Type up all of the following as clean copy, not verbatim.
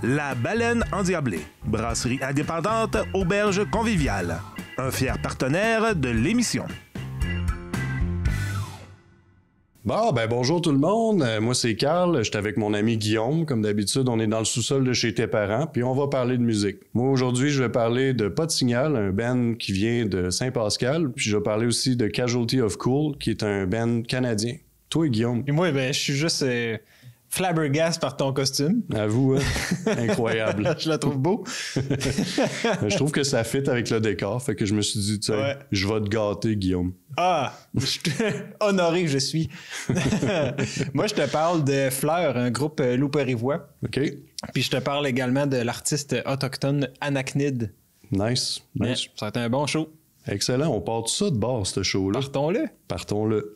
La Baleine Endiablée, brasserie indépendante, auberge conviviale. Un fier partenaire de l'émission. Bon, ben bonjour tout le monde. Moi, c'est Carl. J'étais avec mon ami Guillaume. Comme d'habitude, on est dans le sous-sol de chez tes parents, puis on va parler de musique. Moi, aujourd'hui, je vais parler de Pas de signal, un band qui vient de Saint-Pascal. Puis je vais parler aussi de Casualty of Cool, qui est un band canadien. Toi, Guillaume? Et moi, ben, je suis juste flabbergast par ton costume. À vous, hein? Incroyable. Je la trouve beau. Je trouve que ça fit avec le décor, fait que je me suis dit, tu sais, Ouais. je vais te gâter, Guillaume. Ah, honoré que je suis. Moi, je te parle de Fleur, un groupe loup-périvois. OK? Puis je te parle également de l'artiste autochtone Anachnid. Nice. Ouais, ça va être un bon show. Excellent. On part tout ça de bord, ce show-là. Partons-le. Partons-le.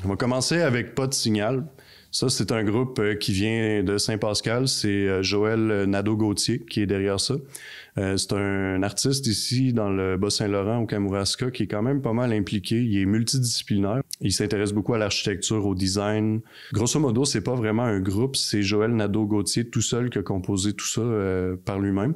On va commencer avec Pas de signal. Ça, c'est un groupe qui vient de Saint-Pascal. C'est Joël Nadeau-Gauthier qui est derrière ça. C'est un artiste ici dans le Bas-Saint-Laurent, au Kamouraska, qui est quand même pas mal impliqué. Il est multidisciplinaire. Il s'intéresse beaucoup à l'architecture, au design. Grosso modo, c'est pas vraiment un groupe. C'est Joël Nadeau-Gauthier tout seul qui a composé tout ça par lui-même.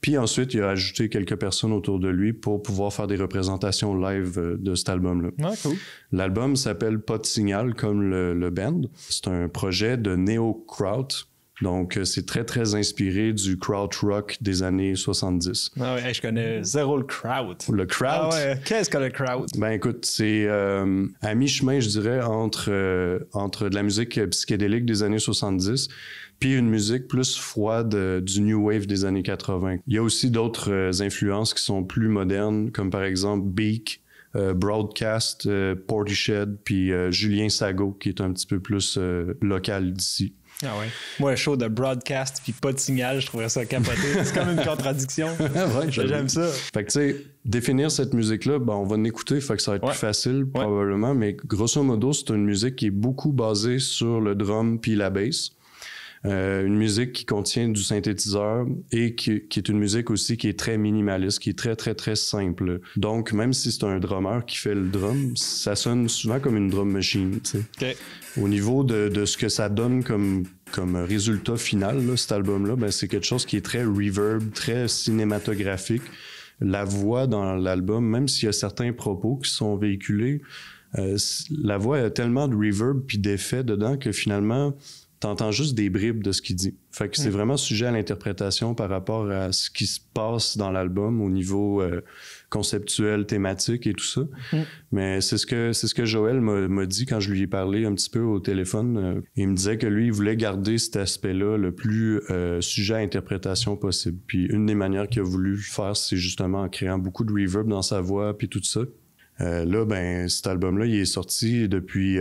Puis ensuite, il a ajouté quelques personnes autour de lui pour pouvoir faire des représentations live de cet album-là. Ah, cool. L'album s'appelle Pas de signal, comme le band. C'est un projet de néo-kraut. Donc, c'est très, très inspiré du kraut-rock des années 70. Ah ouais, je connais zéro le kraut. Le kraut? Ah ouais, qu'est-ce que le kraut? Ben écoute, c'est à mi-chemin, je dirais, entre de la musique psychédélique des années 70 puis une musique plus froide du New Wave des années 80. Il y a aussi d'autres influences qui sont plus modernes, comme par exemple Beak, Broadcast, Portishead, puis Julien Sago, qui est un petit peu plus local d'ici. Ah ouais. Moi, un show de broadcast puis pas de signal, je trouverais ça capoté. C'est comme une contradiction. Ouais, J'aime ça. Fait que tu sais, définir cette musique-là, ben on va l'écouter, fait que ça va être plus facile probablement, mais grosso modo, c'est une musique qui est beaucoup basée sur le drum puis la bass. Une musique qui contient du synthétiseur et qui est une musique aussi qui est très minimaliste, qui est très, très, très simple. Donc, même si c'est un drummer qui fait le drum, ça sonne souvent comme une drum machine, tu sais. Okay. Au niveau de ce que ça donne comme résultat final, là, cet album-là, ben, c'est quelque chose qui est très reverb, très cinématographique. La voix dans l'album, même s'il y a certains propos qui sont véhiculés, la voix a tellement de reverb puis d'effets dedans que finalement, t'entends juste des bribes de ce qu'il dit. Fait que c'est vraiment sujet à l'interprétation par rapport à ce qui se passe dans l'album au niveau conceptuel, thématique et tout ça. Mais c'est ce que Joël m'a dit quand je lui ai parlé un petit peu au téléphone. Il me disait que lui, il voulait garder cet aspect-là le plus sujet à interprétation possible. Puis une des manières qu'il a voulu faire, c'est justement en créant beaucoup de reverb dans sa voix puis tout ça. Là, ben, cet album-là, il est sorti depuis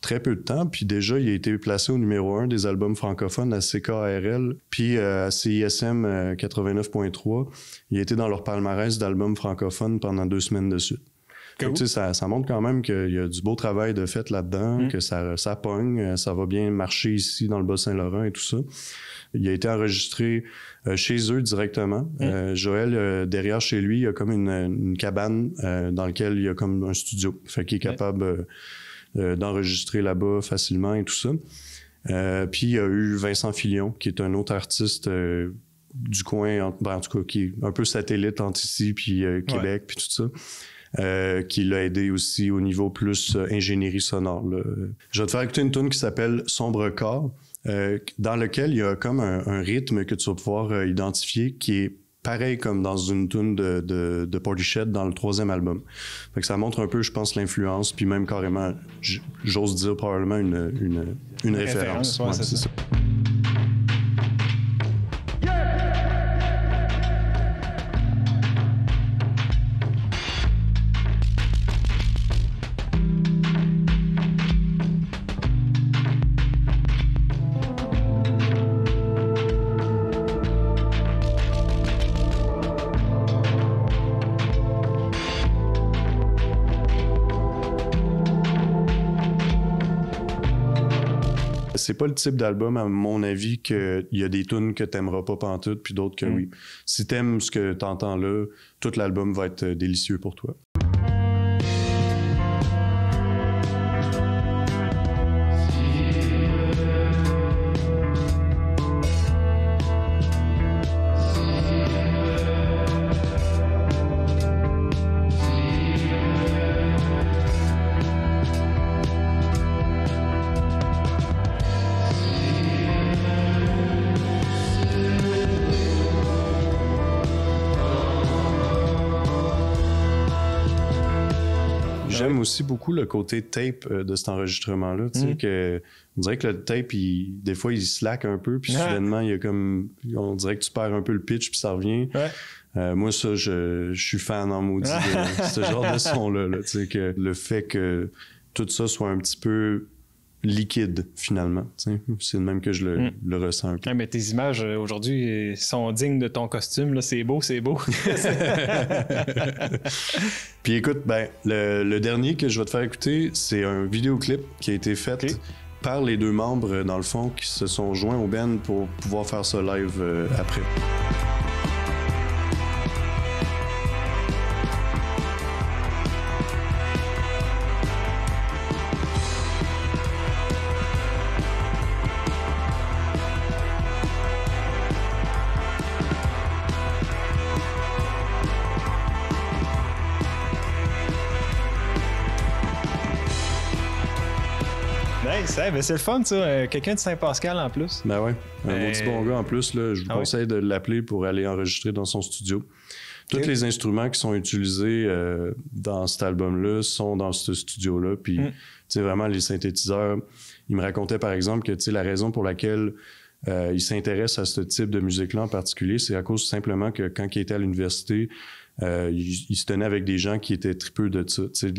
très peu de temps, puis déjà, il a été placé au numéro 1 des albums francophones à CKRL, puis à CISM 89.3. Il a été dans leur palmarès d'albums francophones pendant 2 semaines de suite. Cool. Donc, ça montre quand même qu'il y a du beau travail de fait là-dedans, que ça pogne, ça va bien marcher ici dans le Bas-Saint-Laurent et tout ça. Il a été enregistré chez eux directement. Joël, derrière chez lui, il y a comme une cabane dans laquelle il y a comme un studio. Fait qu'il est capable d'enregistrer là-bas facilement et tout ça. Puis il y a eu Vincent Filion, qui est un autre artiste du coin, en tout cas, qui est un peu satellite entre ici puis Québec puis tout ça. Qui l'a aidé aussi au niveau plus ingénierie sonore. Là. Je vais te faire écouter une tune qui s'appelle Sombre Corps, dans lequel il y a comme un rythme que tu vas pouvoir identifier qui est pareil comme dans une tune de Portishead dans le 3e album. Fait que ça montre un peu, je pense, l'influence, puis même carrément, j'ose dire probablement une référence. Ouais, Ouais, c'est ça. C'est pas le type d'album, à mon avis, qu'il y a des tunes que t'aimeras pas pantoute, puis d'autres que oui. Si t'aimes ce que t'entends là, tout l'album va être délicieux pour toi. j'aime aussi beaucoup le côté tape de cet enregistrement-là. Tu sais, que, on dirait que le tape, des fois, il slack un peu, puis soudainement, il y a comme, on dirait que tu perds un peu le pitch, puis ça revient. Ouais. Moi, ça, je suis fan en maudit de ce genre de son-là. Là, tu sais, que le fait que tout ça soit un petit peu liquide, finalement. C'est le même que je le ressens un peu. Ouais, mais tes images, aujourd'hui, sont dignes de ton costume. Là. C'est beau, c'est beau. Puis écoute, le dernier que je vais te faire écouter, c'est un vidéoclip qui a été fait par les deux membres, dans le fond, qui se sont joints au band pour pouvoir faire ça live après. Ben c'est le fun, ça. Quelqu'un de Saint-Pascal en plus. Ben ouais. Un petit bon gars en plus. Là, je vous conseille de l'appeler pour aller enregistrer dans son studio. Tous les instruments qui sont utilisés dans cet album-là sont dans ce studio-là. Puis, tu sais, vraiment, les synthétiseurs. Il me racontait, par exemple, que, tu sais, la raison pour laquelle il s'intéresse à ce type de musique-là en particulier, c'est à cause simplement que quand il était à l'université, il se tenait avec des gens qui étaient tripeux de ça, tu sais,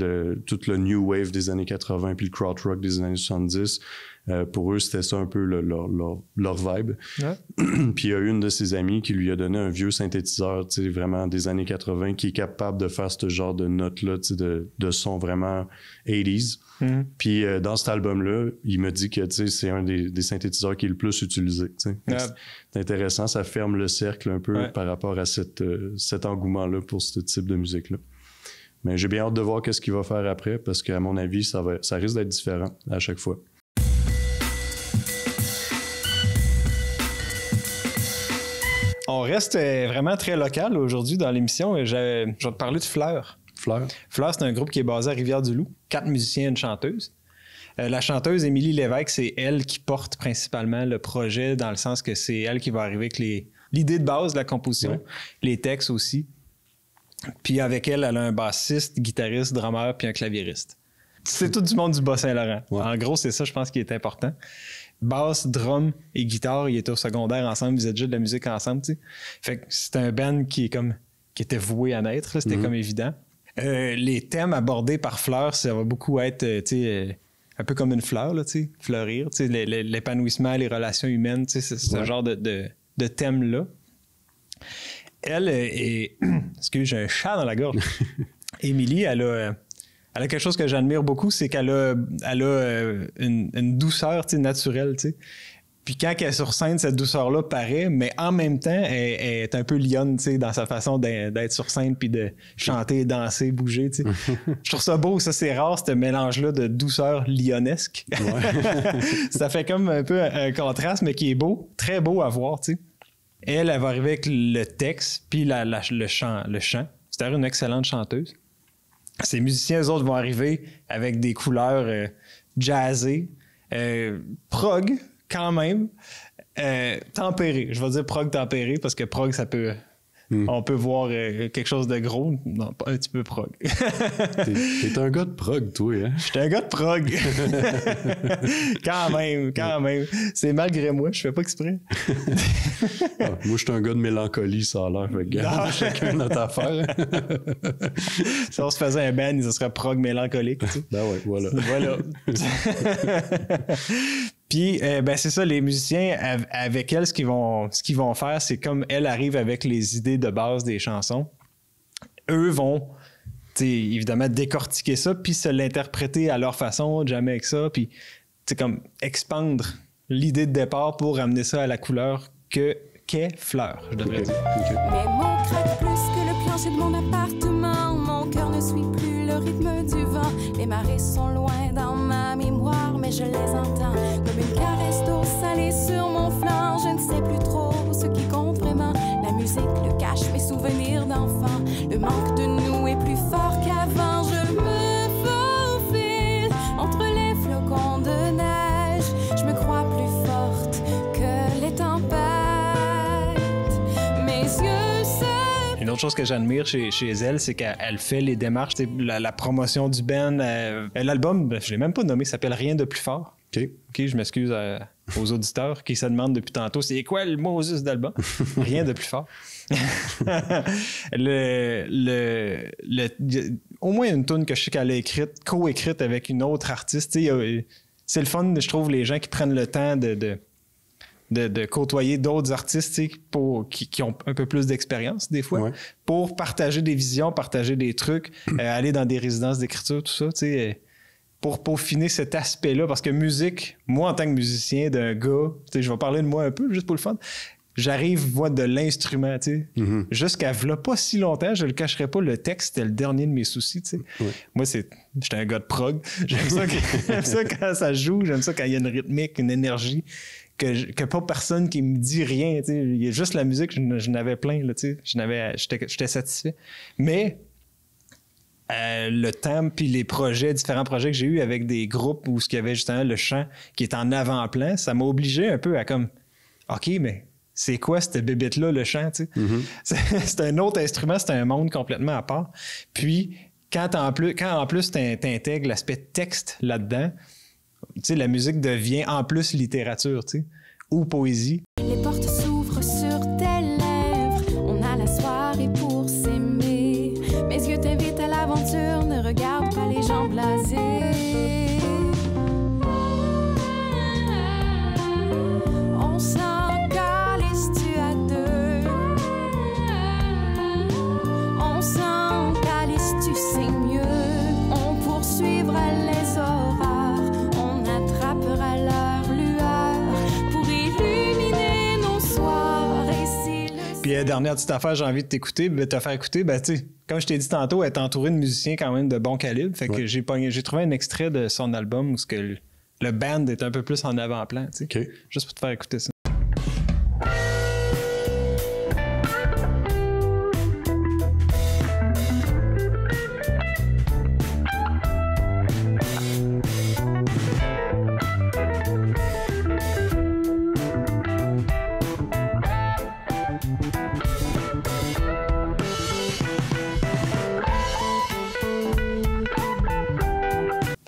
tout le new wave des années 80 puis le krautrock des années 70. Pour eux, c'était ça un peu leur vibe. Ouais. Puis il y a une de ses amies qui lui a donné un vieux synthétiseur, tu sais, vraiment des années 80, qui est capable de faire ce genre de notes-là, tu sais, de son vraiment 80s. Puis dans cet album-là, il me dit que, tu sais, c'est un des synthétiseurs qui est le plus utilisé, tu sais. C'est intéressant, ça ferme le cercle un peu par rapport à cet engouement-là pour ce type de musique-là. Mais j'ai bien hâte de voir qu'est-ce qu'il va faire après, parce qu'à mon avis, ça risque d'être différent à chaque fois. On reste vraiment très local aujourd'hui dans l'émission. Je vais te parler de Fleur. Fleur, c'est un groupe qui est basé à Rivière-du-Loup. 4 musiciens et une chanteuse. La chanteuse, Émilie Lévesque, c'est elle qui porte principalement le projet, dans le sens que c'est elle qui va arriver avec l'idée de base de la composition, les textes aussi. Puis avec elle a un bassiste, guitariste, drummer, puis un claviériste. C'est tout du monde du Bas-Saint-Laurent. Ouais. En gros, c'est ça, je pense, qui est important. Basse, drum et guitare, ils étaient au secondaire ensemble, ils faisaient déjà de la musique ensemble, tu sais. Fait que c'était un band qui était voué à naître, là, c'était comme évident. Les thèmes abordés par Fleur, ça va beaucoup être, tu sais, un peu comme une fleur, là, tu sais, fleurir, tu sais, l'épanouissement, les relations humaines, tu sais, c'est ce genre de thème-là. Elle est... Excusez, j'ai un chat dans la gorge. Émilie, elle a quelque chose que j'admire beaucoup, c'est qu'elle a une douceur, tu sais, naturelle, tu sais. Puis quand elle est sur scène, cette douceur-là paraît, mais en même temps, elle est un peu lionne, tu sais, dans sa façon d'être sur scène, puis de chanter, danser, bouger, tu sais. Je trouve ça beau, ça, c'est rare, ce mélange-là de douceur lionnesque. Ouais. Ça fait comme un peu un contraste, mais qui est beau, très beau à voir, tu sais. Elle va arriver avec le texte, puis le chant. C'est d'ailleurs une excellente chanteuse. Ces musiciens, eux autres, vont arriver avec des couleurs jazzées, prog, quand même, tempéré. Je vais dire prog tempéré parce que prog, ça peut... On peut voir quelque chose de gros. Non, pas un petit peu prog. T'es un gars de prog, toi, hein? J'étais un gars de prog. Quand même. C'est malgré moi, je fais pas exprès. Moi, je suis un gars de mélancolie, ça a l'air. Regarde, chacun notre affaire. Si on se faisait un band, ça serait prog mélancolique. Tu sais. Ben ouais, voilà. Puis, c'est ça, les musiciens, avec elle, ce qu'ils vont faire, c'est comme elle arrive avec les idées de base des chansons, eux vont, évidemment, décortiquer ça, puis se l'interpréter à leur façon, jammer avec ça, puis, comme expandre l'idée de départ pour amener ça à la couleur qu'est Fleur, je devrais dire. Okay. Mes mots craquent plus que le plancher de mon appartement. Mon cœur ne suit plus le rythme du vent. Les marées sont loin dans ma mémoire, mais je les entends comme une caresse d'eau salée sur mon flanc. Je ne sais plus trop ce qui compte vraiment. La musique le cache, mes souvenirs d'enfant. Le manque de nous est plus fort qu'avant. Je me faufile entre les flocons de neige. Je me crois plus forte que les tempêtes. Mes yeux se... autre chose que j'admire chez elle, c'est qu'elle fait les démarches, la promotion du band. L'album, je l'ai même pas nommé, s'appelle Rien de plus fort. OK, je m'excuse aux auditeurs qui se demandent depuis tantôt, c'est quoi le mot juste d'album? Rien de plus fort. Au moins une tune que je sais qu'elle a écrite, co-écrite avec une autre artiste. C'est le fun, je trouve, les gens qui prennent le temps de côtoyer d'autres artistes qui ont un peu plus d'expérience des fois, pour partager des visions, partager des trucs, aller dans des résidences d'écriture, tout ça, pour peaufiner cet aspect-là. Parce que musique, moi en tant que musicien d'un gars, je vais parler de moi un peu, juste pour le fun, j'arrive, moi, de l'instrument, Jusqu'à là, pas si longtemps, je le cacherai pas, le texte, c'était le dernier de mes soucis, Moi, j'étais un gars de prog. J'aime ça quand ça joue, j'aime ça quand il y a une rythmique, une énergie, que pas personne qui me dit rien, Il y a juste la musique, je n'avais plein, là, j'étais satisfait. Mais le temps puis les différents projets que j'ai eus avec des groupes où il y avait justement le chant qui est en avant-plan, ça m'a obligé un peu à comme, OK, mais c'est quoi cette bébête-là, le chant, C'est un autre instrument, c'est un monde complètement à part. Puis, quand en plus t'intègres l'aspect texte là-dedans, la musique devient en plus littérature, ou poésie. Les portes s'ouvrent sur tes lèvres, on a la soirée pour s'aimer. Mes yeux t'invitent à l'aventure, ne regarde pas les gens blasés. On s'en calisse-tu à deux? On s'en calisse-tu, c'est mieux. On poursuivra les orages, on attrapera leur lueur pour illuminer nos soirs. Puis dernière petite affaire, j'ai envie de te faire écouter, comme je t'ai dit tantôt, elle est entourée de musiciens quand même de bon calibre. Fait que j'ai trouvé un extrait de son album où le band est un peu plus en avant-plan, juste pour te faire écouter ça.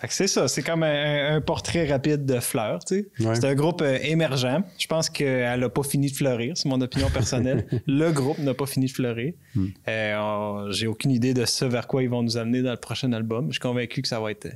C'est ça, c'est comme un portrait rapide de Fleur, C'est un groupe émergent. Je pense qu'elle n'a pas fini de fleurir, c'est mon opinion personnelle. Le groupe n'a pas fini de fleurir. J'ai aucune idée de ce vers quoi ils vont nous amener dans le prochain album. Je suis convaincu que ça va être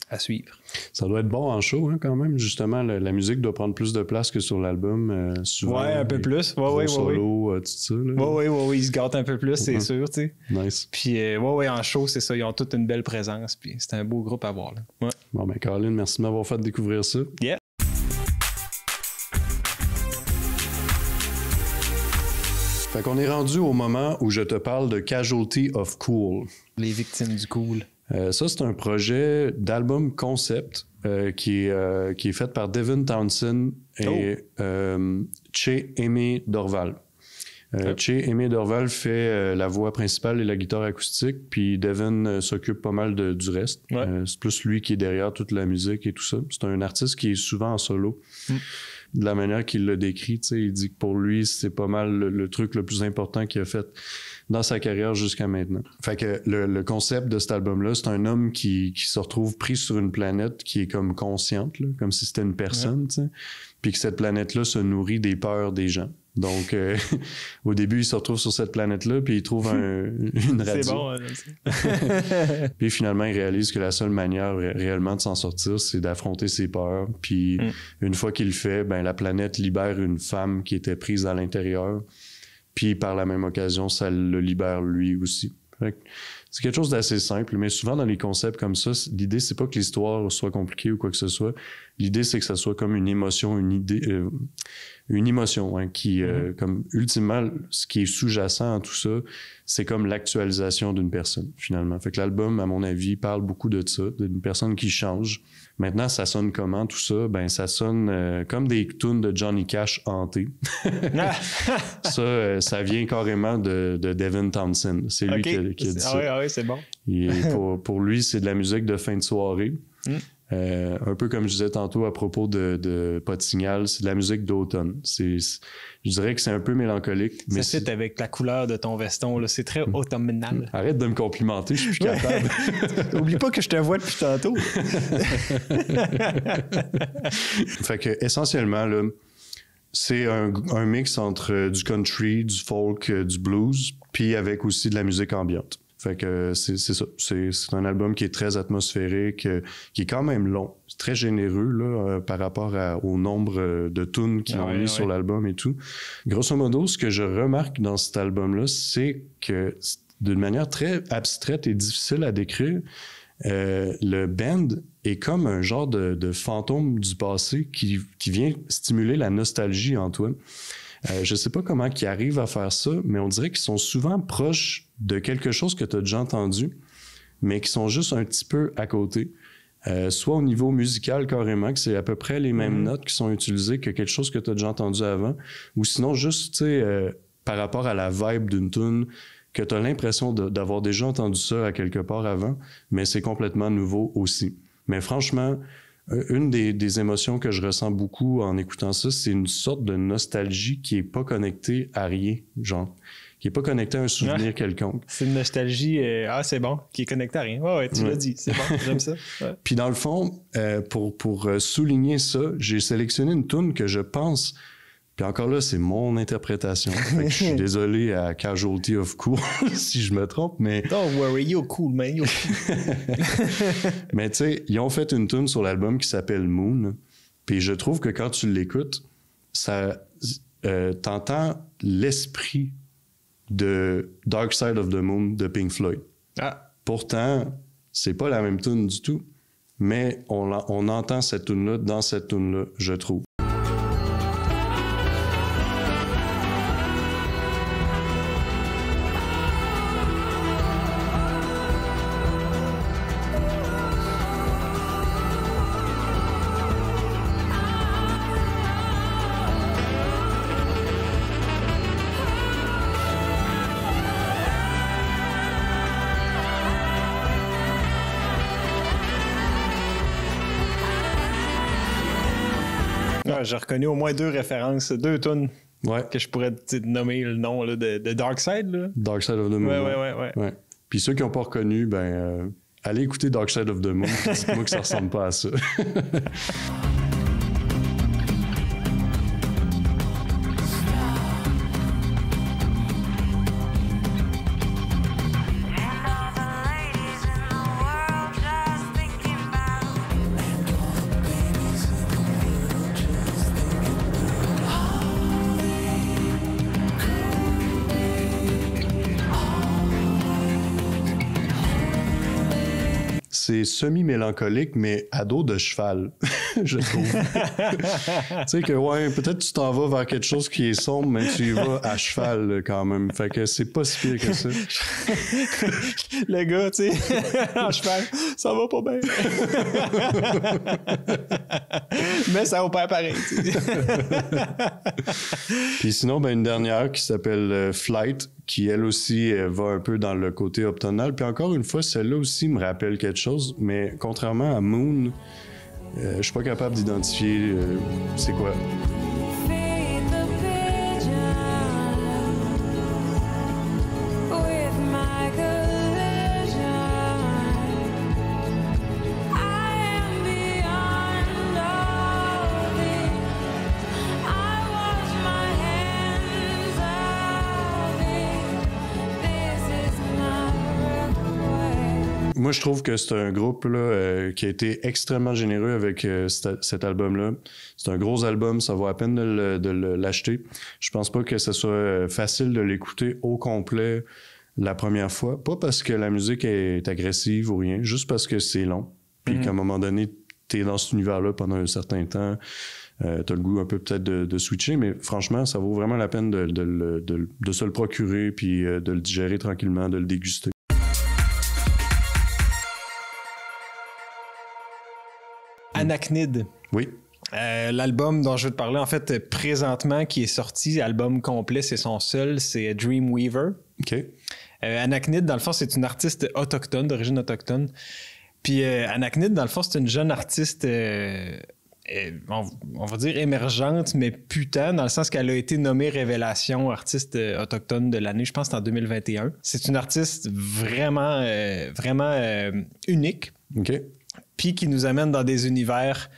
à suivre. Ça doit être bon en show, quand même. Justement, la musique doit prendre plus de place que sur l'album. Souvent, un peu plus. Solo, tout ça. Oui, ils se gâtent un peu plus, c'est sûr. Nice. Puis, en show, c'est ça. Ils ont toute une belle présence. Puis, c'est un beau groupe à voir. Là. Ouais. Bon, Caroline, merci de m'avoir fait découvrir ça. Yeah. Fait qu'on est rendu au moment où je te parle de Casualty of Cool. Les victimes du cool. Ça, c'est un projet d'album concept qui est fait par Devin Townsend et Che Aimé Dorval. Che Aimé Dorval fait la voix principale et la guitare acoustique, puis Devin s'occupe pas mal du reste. C'est plus lui qui est derrière toute la musique et tout ça. C'est un artiste qui est souvent en solo. De la manière qu'il l'a décrit, il dit que pour lui, c'est pas mal le truc le plus important qu'il a fait dans sa carrière jusqu'à maintenant. Fait que le concept de cet album-là, c'est un homme qui se retrouve pris sur une planète qui est comme consciente, là, comme si c'était une personne, puis que cette planète-là se nourrit des peurs des gens. Donc, au début, il se retrouve sur cette planète-là, puis il trouve une radio. C'est bon, Puis finalement, il réalise que la seule manière réellement de s'en sortir, c'est d'affronter ses peurs. Puis une fois qu'il le fait, la planète libère une femme qui était prise à l'intérieur. Puis par la même occasion, ça le libère lui aussi. C'est quelque chose d'assez simple, mais souvent dans les concepts comme ça, l'idée, c'est pas que l'histoire soit compliquée ou quoi que ce soit. L'idée, c'est que ça soit comme une émotion, une idée, une émotion qui, comme ultimement, ce qui est sous-jacent à tout ça, c'est comme l'actualisation d'une personne, finalement. Fait que l'album, à mon avis, parle beaucoup de ça, d'une personne qui change. Maintenant, ça sonne comment, tout ça? Ça sonne comme des tunes de Johnny Cash hantés. Ça vient carrément de Devin Townsend. C'est lui qui a dit ça. Ah oui, c'est bon. Et pour lui, c'est de la musique de fin de soirée. Un peu comme je disais tantôt à propos de Pas de signal, c'est de la musique d'automne. Je dirais que c'est un peu mélancolique. Mais ça fit avec la couleur de ton veston, là. C'est très automnal. Arrête de me complimenter, je suis plus capable. Oublie pas que je te vois depuis tantôt. Fait que essentiellement, là, c'est un mix entre du country, du folk, du blues, puis avec aussi de la musique ambiante. Fait que c'est ça. C'est un album qui est très atmosphérique, qui est quand même long. C'est très généreux là, par rapport au nombre de tunes qu'ils ont mis sur l'album et tout. Grosso modo, ce que je remarque dans cet album-là, c'est que d'une manière très abstraite et difficile à décrire, le band est comme un genre de fantôme du passé qui vient stimuler la nostalgie en toi. Je sais pas comment ils arrivent à faire ça, mais on dirait qu'ils sont souvent proches de quelque chose que tu as déjà entendu, mais qui sont juste un petit peu à côté. Soit au niveau musical carrément, que c'est à peu près les mêmes notes qui sont utilisées que quelque chose que tu as déjà entendu avant, ou sinon juste, tu sais, par rapport à la vibe d'une tune, que tu as l'impression d'avoir déjà entendu ça à quelque part avant, mais c'est complètement nouveau aussi. Mais franchement, une des émotions que je ressens beaucoup en écoutant ça, c'est une sorte de nostalgie qui est pas connectée à rien, genre, qui est pas connectée à un souvenir quelconque. C'est une nostalgie, c'est bon, qui est connectée à rien. Ouais, tu l'as dit, c'est bon, j'aime ça. Ouais. Puis dans le fond, pour souligner ça, j'ai sélectionné une tune que je pense... Puis encore là, c'est mon interprétation. Fait que je suis désolé à Casualty of Cool si je me trompe, mais... Don't worry, you're cool, man. You're cool. Mais tu sais, ils ont fait une tune sur l'album qui s'appelle Moon. Puis je trouve que quand tu l'écoutes, ça t'entends l'esprit de Dark Side of the Moon de Pink Floyd. Ah. Pourtant, c'est pas la même tune du tout, mais on entend cette tune-là dans cette tune-là, je trouve. J'ai reconnu au moins 2 références, 2 tunes que je pourrais nommer le nom là, de Dark Side. Là. Dark Side of the Moon. Ouais. Puis ceux qui n'ont pas reconnu, allez écouter Dark Side of the Moon. Dites-moi que ça ressemble pas à ça. C'est semi-mélancolique, mais à dos de cheval, je trouve. Tu sais que, peut-être tu t'en vas vers quelque chose qui est sombre, mais tu y vas à cheval quand même. Fait que c'est pas si pire que ça. Le gars, tu sais, en cheval, ça va pas bien. Mais ça opère pareil, tu sais. Puis sinon, une dernière qui s'appelle Flight, qui elle aussi va un peu dans le côté optonal. Puis encore une fois, celle-là aussi me rappelle quelque chose, mais contrairement à Moon, je suis pas capable d'identifier c'est quoi. Moi, je trouve que c'est un groupe là, qui a été extrêmement généreux avec cet album-là. C'est un gros album, ça vaut à peine de l'acheter. Je pense pas que ce soit facile de l'écouter au complet la première fois. Pas parce que la musique est agressive ou rien, juste parce que c'est long. Puis qu'à un moment donné, t'es dans cet univers-là pendant un certain temps. T'as le goût un peu peut-être de switcher, mais franchement, ça vaut vraiment la peine de se le procurer puis de le digérer tranquillement, de le déguster. Anachnid. Oui. L'album dont je veux te parler, en fait, présentement, qui est sorti, album complet, c'est son seul, c'est Dreamweaver. OK. Anachnid, dans le fond, c'est une artiste autochtone, d'origine autochtone. Puis Anaknid, dans le fond, c'est une jeune artiste, on va dire émergente, mais putain, dans le sens qu'elle a été nommée Révélation artiste autochtone de l'année, je pense que c'est en 2021. C'est une artiste vraiment unique. OK. Puis qui nous amène dans des univers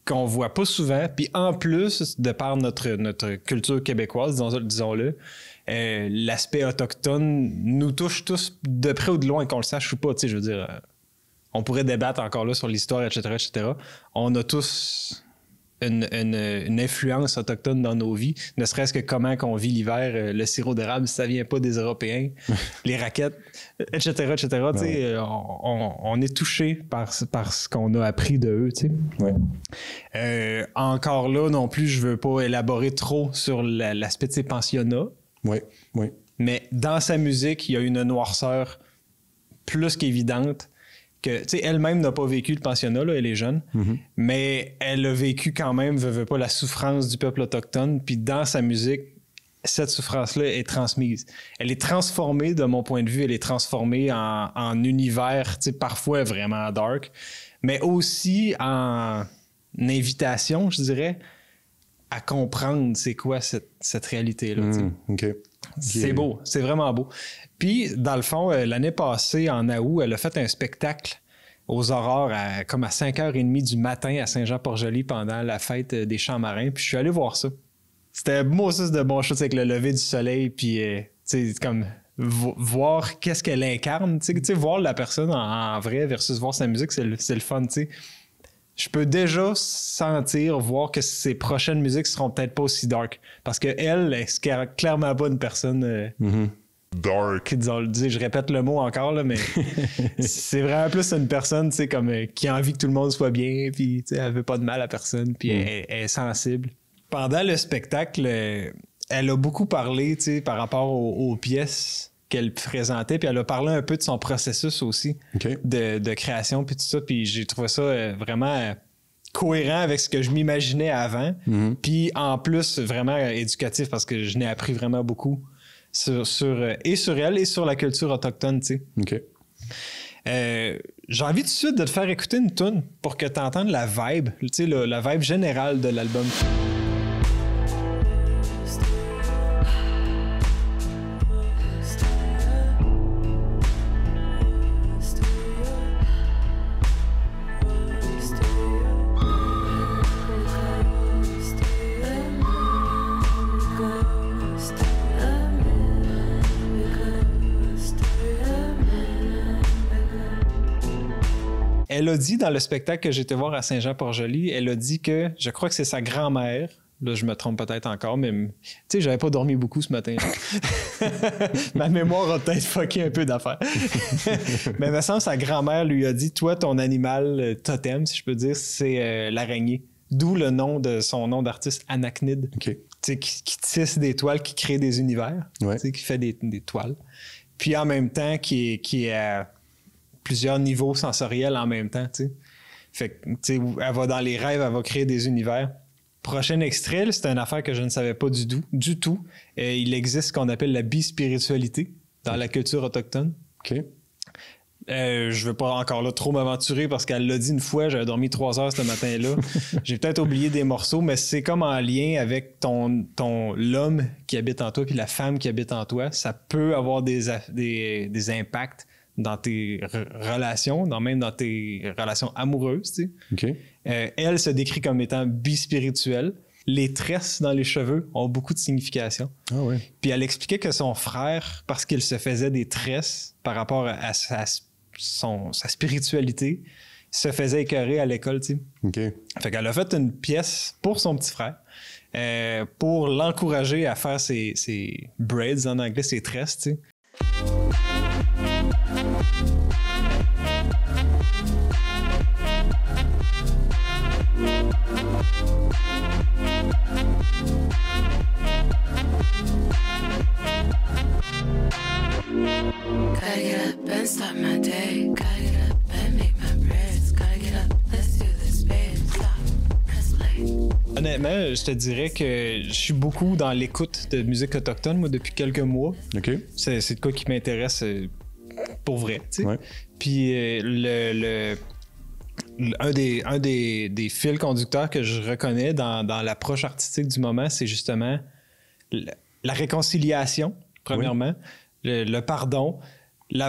qu'on voit pas souvent. Puis en plus, de par notre culture québécoise, disons-le, l'aspect autochtone nous touche tous de près ou de loin, qu'on le sache ou pas. Tu sais, je veux dire, on pourrait débattre encore là sur l'histoire, etc., etc. On a tous une influence autochtone dans nos vies, ne serait-ce que comment qu'on vit l'hiver, le sirop d'érable, ça vient pas des Européens, les raquettes, etc., etc. Ouais. Tu sais, on est touché par ce qu'on a appris de eux. Tu sais. Ouais. Encore là, non plus, je veux pas élaborer trop sur l'aspect de ces pensionnats. Oui, oui. Mais dans sa musique, il y a une noirceur plus qu'évidente. Que, tu sais, elle-même n'a pas vécu le pensionnat, là, elle est jeune, mais elle a vécu quand même, veut pas, la souffrance du peuple autochtone, puis dans sa musique, cette souffrance-là est transmise. Elle est transformée, de mon point de vue, elle est transformée en univers, tu sais, parfois vraiment dark, mais aussi en invitation, je dirais, à comprendre c'est quoi cette réalité-là. OK. C'est beau, c'est vraiment beau. Puis, dans le fond, l'année passée, en août, elle a fait un spectacle aux aurores comme à 5h30 du matin à Saint-Jean-Port-Joli pendant la fête des Champs Marins. Puis je suis allé voir ça. C'était moi aussi de bon chose avec le lever du soleil. Puis, tu sais, comme voir qu'est-ce qu'elle incarne. Tu sais, voir la personne en vrai versus voir sa musique, c'est le fun, tu sais. Je peux déjà sentir, voir que ses prochaines musiques seront peut-être pas aussi dark. Parce qu'elle est clairement pas une personne dark. Je répète le mot encore, là, mais c'est vraiment plus une personne, tu sais, comme qui a envie que tout le monde soit bien, puis tu sais, elle veut pas de mal à personne, puis elle est sensible. Pendant le spectacle, elle a beaucoup parlé, tu sais, par rapport aux pièces qu'elle présentait, puis elle a parlé un peu de son processus aussi de création, puis tout ça, puis j'ai trouvé ça vraiment cohérent avec ce que je m'imaginais avant, puis en plus vraiment éducatif, parce que je n'ai appris vraiment beaucoup sur elle et sur la culture autochtone, tu sais. OK. J'ai envie tout de suite de te faire écouter une toune pour que tu entendes la vibe, tu sais, la vibe générale de l'album. Elle a dit dans le spectacle que j'étais voir à Saint-Jean-Port-Joli, elle a dit que, je crois que c'est sa grand-mère, là je me trompe peut-être encore, mais tu sais, j'avais pas dormi beaucoup ce matin. Ma mémoire a peut-être fucké un peu d'affaires. Mais il me semble que sa grand-mère lui a dit, toi, ton animal totem, si je peux dire, c'est l'araignée. D'où le nom de son nom d'artiste, Anaknid. OK. Tu sais, qui tisse des toiles, qui crée des univers, tu sais, qui fait des toiles. Puis en même temps, qui est à plusieurs niveaux sensoriels en même temps, tu sais. Fait que, tu sais, elle va dans les rêves, elle va créer des univers. Prochain extrait, c'est une affaire que je ne savais pas du tout. Il existe ce qu'on appelle la bispiritualité dans la culture autochtone. OK. Je veux pas encore là trop m'aventurer parce qu'elle l'a dit une fois, j'avais dormi 3 heures ce matin-là. J'ai peut-être oublié des morceaux, mais c'est comme en lien avec l'homme qui habite en toi puis la femme qui habite en toi. Ça peut avoir des impacts dans tes relations, même dans tes relations amoureuses. Tu sais. OK. Elle se décrit comme étant bispirituelle. Les tresses dans les cheveux ont beaucoup de signification. Ah ouais. Puis elle expliquait que son frère, parce qu'il se faisait des tresses par rapport à sa spiritualité, se faisait écœurer à l'école. Tu sais. OK. Fait qu'elle a fait une pièce pour son petit frère pour l'encourager à faire ses braids en anglais, ses tresses. Tu sais. Gotta get up and start my day. Gotta get up and make my prayers. Gotta get up, let's do this, babe. Stop, press play. Honnêtement, je te dirais que je suis beaucoup dans l'écoute de musique autochtone, moi, depuis quelques mois. OK. C'est de quoi qui m'intéresse pour vrai, tu sais. Ouais. Puis un des fils conducteurs que je reconnais dans l'approche artistique du moment, c'est justement la réconciliation, premièrement, le pardon,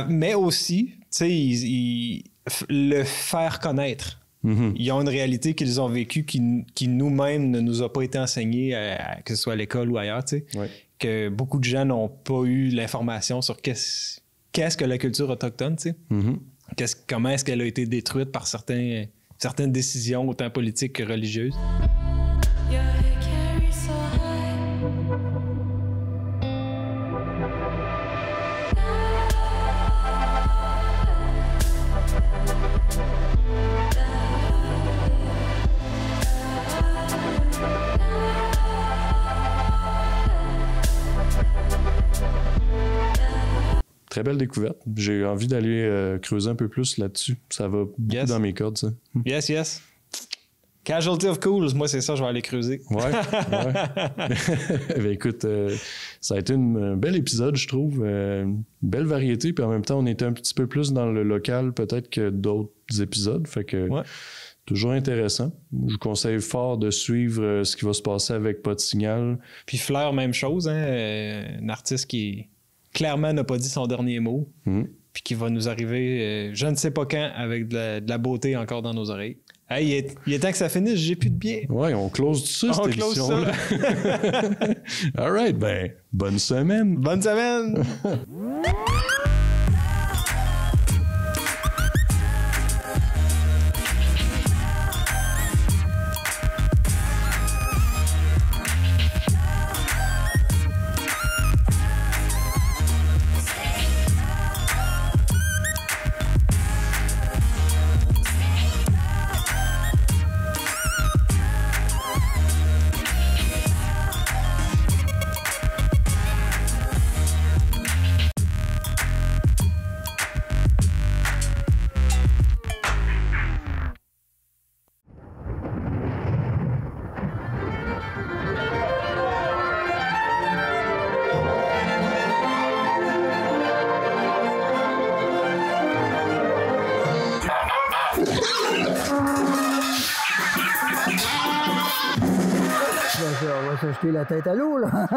mais aussi, tu sais, le faire connaître. Mm-hmm. Ils ont une réalité qu'ils ont vécue qui nous-mêmes ne nous a pas été enseignée, que ce soit à l'école ou ailleurs, tu sais. Ouais. Que beaucoup de gens n'ont pas eu l'information sur qu'est-ce que la culture autochtone, tu sais. Mm-hmm. Comment est-ce qu'elle a été détruite par certaines décisions, autant politiques que religieuses. Très belle découverte. J'ai envie d'aller creuser un peu plus là-dessus. Ça va beaucoup dans mes cordes, ça. Yes. Casualty of Cools, moi, c'est ça, je vais aller creuser. Ouais. Ben, écoute, ça a été un bel épisode, je trouve. Une belle variété, puis en même temps, on était un petit peu plus dans le local, peut-être, que d'autres épisodes. Fait que toujours intéressant. Je vous conseille fort de suivre ce qui va se passer avec Pas de signal. Puis Fleur, même chose, hein? Un artiste qui clairement n'a pas dit son dernier mot, puis qui va nous arriver, je ne sais pas quand, avec de la beauté encore dans nos oreilles. Hey, il est temps que ça finisse, j'ai plus de billets. Ouais, on close tout ça, cette émission-là. All right, ben, bonne semaine. Bonne semaine! On va se jeter la tête à l'eau, là.